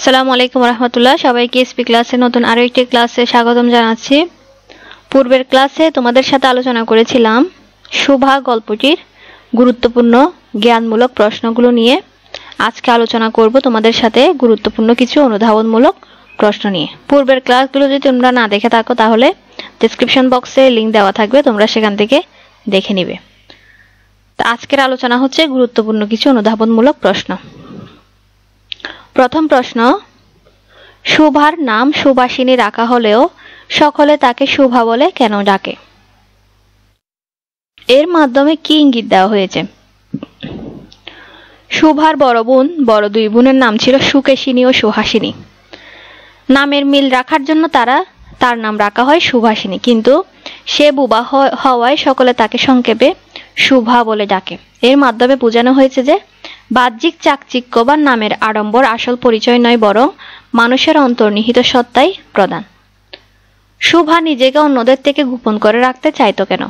আসসালামু আলাইকুম রহমতুল্লাহ। সবাইকে এসপি ক্লাসে নতুন আরো একটি ক্লাসে স্বাগতম জানাচ্ছি। পূর্বের ক্লাসে তোমাদের সাথে আলোচনা করেছিলাম শোভা গল্পটির গুরুত্বপূর্ণ জ্ঞানমূলক প্রশ্নগুলো নিয়ে। আজকে আলোচনা করব তোমাদের সাথে গুরুত্বপূর্ণ কিছু অনুধাবনমূলক প্রশ্ন নিয়ে। পূর্বের ক্লাসগুলো যদি তোমরা না দেখে থাকো তাহলে ডেসক্রিপশন বক্সে লিংক দেওয়া থাকবে, তোমরা সেখান থেকে দেখে নিবে। আজকের আলোচনা হচ্ছে গুরুত্বপূর্ণ কিছু অনুধাবনমূলক প্রশ্ন। প্রথম প্রশ্ন, শোভার নাম সুবাসিনী রাখা হলেও সকলে তাকে শোভা বলে কেন ডাকে? এর মাধ্যমে কি ইঙ্গিত দেওয়া হয়েছে? শোভার বড় দুই বোনের নাম ছিল সুকেশিনী ও সুহাসিনী। নামের মিল রাখার জন্য তার নাম রাখা হয় সুভাসিনী, কিন্তু সে বুবা হওয়ায় সকলে তাকে সংক্ষেপে শোভা বলে ডাকে। এর মাধ্যমে বোঝানো হয়েছে যে বাহ্যিক চাকচিক্য বা নামের আড়ম্বর আসল পরিচয় নয়, বরং মানুষের অন্তর্নিহিত সত্তাই প্রধান। শোভা নিজেকে অন্যদের থেকে গোপন করে রাখতে চাইতো কেন?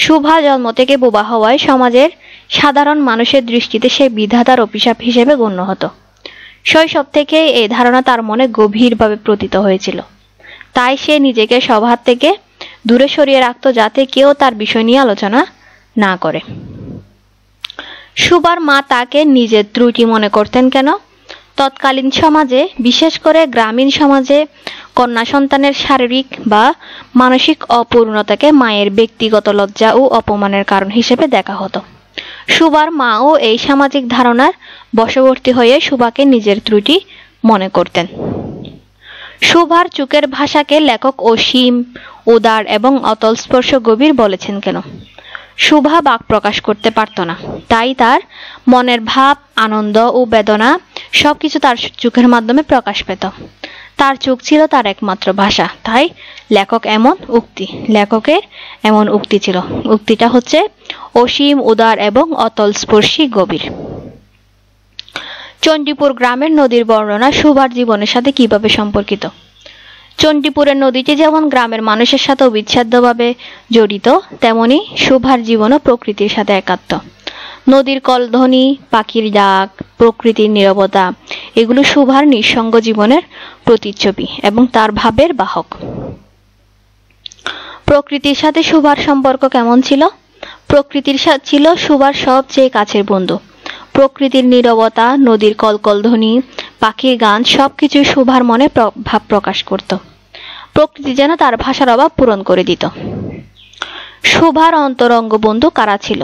শোভা জন্ম থেকে বোবা হওয়ায় সমাজের সাধারণ মানুষের দৃষ্টিতে সে বিধাতার অভিশাপ হিসেবে গণ্য হতো। শৈশব থেকে এই ধারণা তার মনে গভীরভাবে প্রতীত হয়েছিল। তাই সে নিজেকে সবার থেকে দূরে সরিয়ে রাখত, যাতে কেউ তার বিষয় নিয়ে আলোচনা না করে। শোভার মা তাকে নিজের ত্রুটি মনে করতেন কেন? তৎকালীন সমাজে, বিশেষ করে গ্রামীণ সমাজে, কন্যা সন্তানের শারীরিক বা মানসিক অপূর্ণতাকে মায়ের ব্যক্তিগত লজ্জা ও অপমানের কারণ হিসেবে দেখা হতো। শোভার মাও এই সামাজিক ধারণার বশবর্তী হয়ে শোভাকে নিজের ত্রুটি মনে করতেন। শোভার চোখের ভাষাকে লেখক অসীম, উদার এবং অতলস্পর্শ গভীর বলেছেন কেন? শোভা বাক প্রকাশ করতে পারত না, তাই তার মনের ভাব, আনন্দ ও বেদনা সবকিছু তার চোখের মাধ্যমে প্রকাশ পেত। তার চোখ ছিল তার একমাত্র ভাষা। তাই লেখকের এমন উক্তি ছিল। উক্তিটা হচ্ছে অসীম, উদার এবং অতলস্পর্শী গভীর। চণ্ডীপুর গ্রামের নদীর বর্ণনা শোভার জীবনের সাথে কিভাবে সম্পর্কিত? চণ্ডীপুরের নদীটি যেমন গ্রামের মানুষের সাথে অবিচ্ছেদ্যভাবে জড়িত, তেমনি শোভার জীবনও প্রকৃতির সাথে একাত্ম। নদীর কলধ্বনি, পাখির ডাক, প্রকৃতির নীরবতা এগুলো শোভার নিঃসঙ্গ জীবনের প্রতিচ্ছবি এবং তার ভাবের বাহক। প্রকৃতির সাথে শোভার সম্পর্ক কেমন ছিল? প্রকৃতির সাথে ছিল শোভার সবচেয়ে কাছের বন্ধু। প্রকৃতির নীরবতা, নদীর কলকলধ্বনি, পাখির গান সবকিছু শোভার মনে ভাব প্রকাশ করত। প্রকৃতি যেন তার ভাষার অভাব পূরণ করে দিত। শোভার অন্তরঙ্গ বন্ধু কারা ছিল?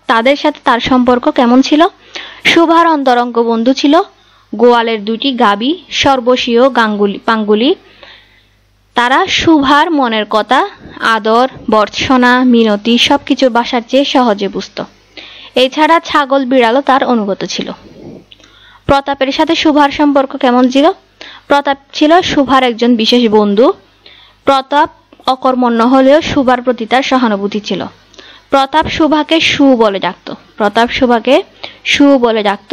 তাদের সাথে তার সম্পর্ক কেমন ছিল? শোভার অন্তরঙ্গ বন্ধু ছিল গোয়ালের দুটি গাবি, সর্বস্বীয় পাঙ্গুলি। তারা শোভার মনের কথা, আদর, ভর্ৎসনা, মিনতি সবকিছু বাসার চেয়ে সহজে বুঝত। এছাড়া ছাগল, বিড়ালও তার অনুগত ছিল। প্রতাপের সাথে শোভার সম্পর্ক কেমন ছিল? প্রতাপ ছিল শোভার একজন বিশেষ বন্ধু। প্রতাপ অকর্মণ্য হলেও শোভার প্রতি তার সহানুভূতি ছিল। প্রতাপ শোভাকে সু বলে ডাকত।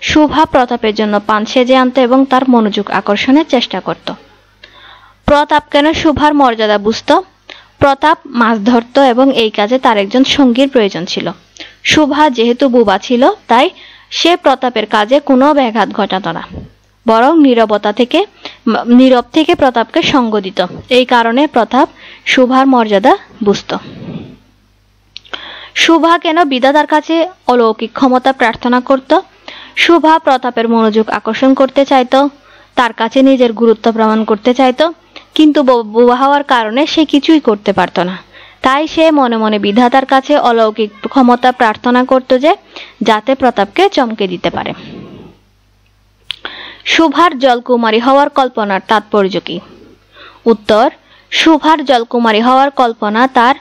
শোভা প্রতাপের জন্য পান সেজে আনত এবং তার মনোযোগ আকর্ষণের চেষ্টা করত। প্রতাপ কেন শোভার মর্যাদা বুঝত? প্রতাপ মাছ ধরত এবং এই কাজে তার একজন সঙ্গীর প্রয়োজন ছিল। শোভা যেহেতু বোবা ছিল, তাই সে প্রতাপের কাজে কোনো ব্যাঘাত ঘটাত না, বরং নীরব থেকে প্রতাপকে সঙ্গ দিত। এই কারণে প্রতাপ শোভার মর্যাদা বুঝত। শোভা কেন বিধাতার কাছে অলৌকিক ক্ষমতা প্রার্থনা করত? শোভা প্রতাপের মনোযোগ আকর্ষণ করতে চাইত, তার কাছে নিজের গুরুত্ব প্রমাণ করতে চাইত, কিন্তু বোবা হওয়ার কারণে সে কিছুই করতে পারত না। তাই সে মনে মনে বিধাতার কাছে অলৌকিক ক্ষমতা প্রার্থনা করত, যাতে প্রতাপকে চমকে দিতে পারে। শোভার জলকুমারী হওয়ার কল্পনার তাৎপর্য কি? উত্তর: শোভার জলকুমারী হওয়ার কল্পনা তার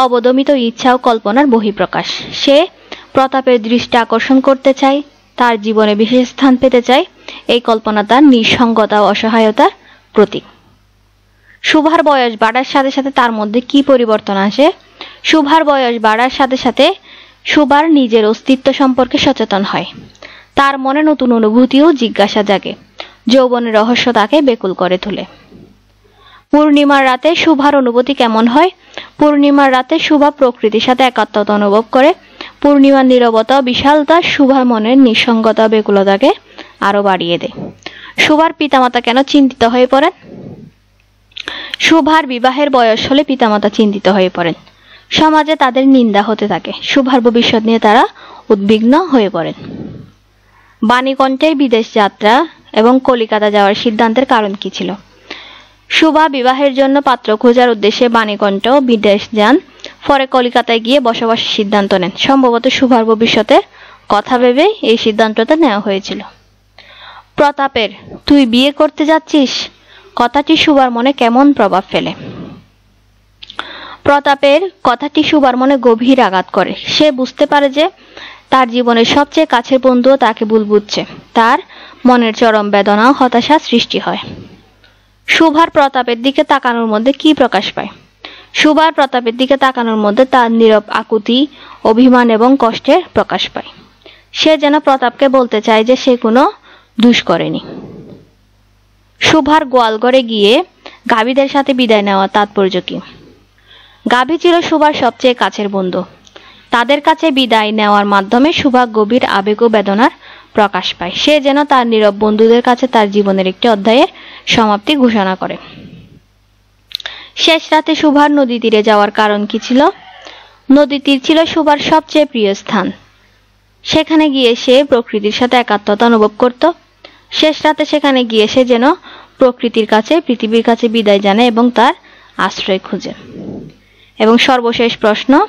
অবদমিত ইচ্ছা ও কল্পনার বহিঃপ্রকাশ। সে প্রতাপের দৃষ্টি আকর্ষণ করতে চায়, তার জীবনে বিশেষ স্থান পেতে চায়। এই কল্পনা তার নিঃসঙ্গতা ও অসহায়তার প্রতীক। শোভার বয়স বাড়ার সাথে সাথে তার মধ্যে কি পরিবর্তন আসে? শোভার বয়স বাড়ার সাথে সাথে শোভার নিজের অস্তিত্ব সম্পর্কে সচেতন হয়। তার মনে নতুন অনুভূতি ও জিজ্ঞাসা জাগে। যৌবনের রহস্য তাকে বেকুল করে তোলে। পূর্ণিমার রাতে শোভার অনুভূতি কেমন হয়? পূর্ণিমার রাতে শোভা প্রকৃতির সাথে একাত্মতা অনুভব করে। পূর্ণিমার নীরবতা ও বিশালতা শোভার মনের নিঃসঙ্গতা, বেকুলতাকে আরো বাড়িয়ে দেয়। শুভার পিতামাতা কেন চিন্তিত হয়ে পড়েন? শুভার বিবাহের বয়স হলে পিতামাতা চিন্তিত হয়ে পড়েন। সমাজে তাদের নিন্দা হতে থাকে। শুভার ভবিষ্যৎ নিয়ে তারা উদ্বিগ্ন হয়ে পড়েন। বাণীকণ্ঠের বিদেশ যাত্রা এবং কলিকাতা যাওয়ার সিদ্ধান্তের কারণ কি ছিল? শুভা বিবাহের জন্য পাত্র খোঁজার উদ্দেশ্যে বাণীকণ্ঠ বিদেশ যান, পরে কলিকাতায় গিয়ে বসবাসের সিদ্ধান্ত নেন। সম্ভবত শুভার ভবিষ্যতের কথা ভেবে এই সিদ্ধান্তটা নেওয়া হয়েছিল। প্রতাপের "তুই বিয়ে করতে যাচ্ছিস" কথাটি শুভার মনে কেমন প্রভাব ফেলে? প্রতাপের কথাটি শুভার মনে গভীর আঘাত করে। সে বুঝতে পারে যে তার জীবনের সবচেয়ে কাছের বন্ধুও তাকে ভুল বুঝছে। তার মনের চরম বেদনা ও হতাশা সৃষ্টি হয়। শুভার প্রতাপের দিকে তাকানোর মধ্যে কি প্রকাশ পায়? শুভার প্রতাপের দিকে তাকানোর মধ্যে তার নীরব আকুতি, অভিমান এবং কষ্টের প্রকাশ পায়। সে যেন প্রতাপকে বলতে চায় যে সে কোনো দোষ করেনি। শুভার গোয়ালঘরে গিয়ে গাভীদের সাথে বিদায় নেওয়া তাৎপর্য কি? গাভী ছিল শুভার সবচেয়ে কাছের বন্ধু। তাদের কাছে বিদায় নেওয়ার মাধ্যমে শুভা গভীর আবেগ ও বেদনার প্রকাশ পায়। সে যেন তার নীরব বন্ধুদের কাছে তার জীবনের একটি অধ্যায়ের সমাপ্তি ঘোষণা করে। শেষ রাতে শুভার নদী তীরে যাওয়ার কারণ কি ছিল? নদী তীর ছিল শুভার সবচেয়ে প্রিয় স্থান। সেখানে গিয়ে সে প্রকৃতির সাথে একাত্মতা অনুভব করত। শেষ রাতে সেখানে গিয়ে সে যেন প্রকৃতির কাছে, পৃথিবীর কাছে বিদায় জানায় এবং তার আশ্রয় খুঁজে। এবং সর্বশেষ প্রশ্ন,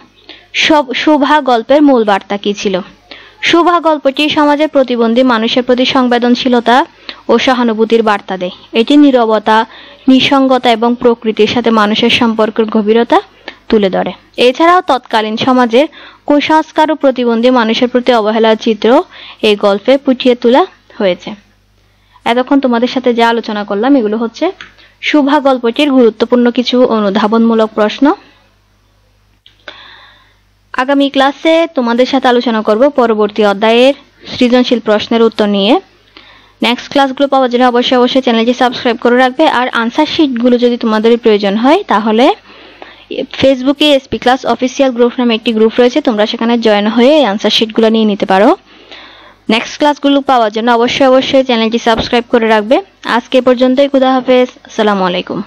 শুভা গল্পের মূল বার্তা কি ছিল? শুভা গল্পটি সমাজের প্রতিবন্ধী মানুষের প্রতি সংবেদনশীলতা ও সহানুভূতির বার্তা দেয়। এটি নীরবতা, নিঃসঙ্গতা এবং প্রকৃতির সাথে মানুষের সম্পর্কের গভীরতা তুলে ধরে। এছাড়াও তৎকালীন সমাজের কুসংস্কার ও প্রতিবন্ধী মানুষের প্রতি অবহেলার চিত্র এই গল্পে ফুটিয়ে তোলা হয়েছে। এতক্ষণ তোমাদের সাথে যা আলোচনা করলাম এগুলো হচ্ছে শুভা গল্পটির গুরুত্বপূর্ণ কিছু অনুধাবনমূলক প্রশ্ন। আগামী ক্লাসে তোমাদের সাথে আলোচনা করব পরবর্তী অধ্যায়ের সৃজনশীল প্রশ্নের উত্তর নিয়ে। নেক্সট ক্লাসগুলো পাওয়ার জন্য অবশ্যই চ্যানেলটি সাবস্ক্রাইব করে রাখবে। আর আনসার শিটগুলো যদি তোমাদের প্রয়োজন হয় তাহলে ফেসবুকে এসপি ক্লাস অফিসিয়াল গ্রুপ নামে একটি গ্রুপ রয়েছে, তোমরা সেখানে জয়েন হয়ে এই আনসার শিটগুলো নিয়ে নিতে পারো। নেক্সট ক্লাসগুলো পাওয়ার জন্য অবশ্যই চ্যানেলটি সাবস্ক্রাইব করে রাখবে। আজকে পর্যন্তই, খুদা হাফেজ, আসসালামু আলাইকুম।